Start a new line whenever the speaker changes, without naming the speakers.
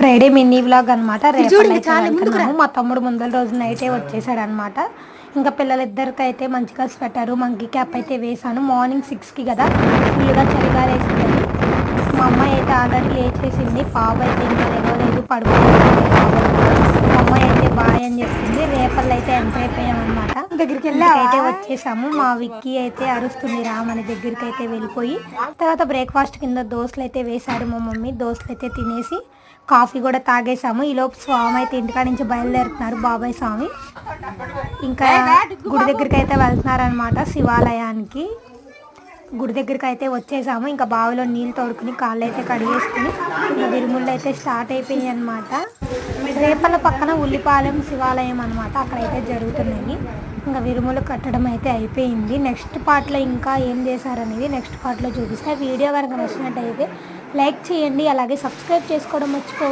Friday mini vlog అనమాట. రేపు మా తమ్ముడు ముందల రోజు నైటే వచ్చేసాడు అనమాట. ఇంకా పిల్లలిద్దరికైతే మంచిగా స్వెటర్ మంకీ క్యాప్ అయితే వేసాను. మార్నింగ్ 6కి కదా, ఫుల్గా చలిగా వేసింది. మా అమ్మాయి అయితే ఆల్రెడీ లేచేసింది. పాప అయితే ఇంకా లేవలేదు, పడుకుంటుంది. మా అమ్మాయి అయితే బాయ్ అని చెప్పింది. రేపల్లో అయితే ఎంటర్ అయిపోయామన్నమాట. దగ్గరికి వెళ్ళి అయితే వచ్చేసాము. మా విక్కీ అయితే అరుస్తుంది రామని దగ్గరికి అయితే వెళ్ళిపోయి. తర్వాత బ్రేక్ఫాస్ట్ కింద దోశలు అయితే వేశారు మా మమ్మీ. దోశలు అయితే తినేసి కాఫీ కూడా తాగేసాము. ఈలోపు స్వామి అయితే ఇంటికాడ నుంచి బయలుదేరుతున్నారు, బాబాయ్ స్వామి. ఇంకా గుడి దగ్గరికి అయితే వెళ్తున్నారనమాట, శివాలయానికి. గుడి దగ్గరికి అయితే వచ్చేసాము. ఇంకా బావిలో నీళ్ళు తోడుకుని కాళ్ళు అయితే కడిగేసుకుని ఇంకా విరుముళ్ళు అయితే స్టార్ట్ అయిపోయాయి అనమాట. రేపల పక్కన ఉల్లిపాలెం శివాలయం అనమాట, అక్కడైతే జరుగుతున్నాయి. ఇంకా విరుములు కట్టడం అయితే అయిపోయింది. నెక్స్ట్ పార్ట్లో ఇంకా ఏం చేశారనేది నెక్స్ట్ పార్ట్లో చూపిస్తే. వీడియో కనుక నచ్చినట్టయితే లైక్ చేయండి, అలాగే సబ్స్క్రైబ్ చేసుకోవడం మర్చిపోవద్దు.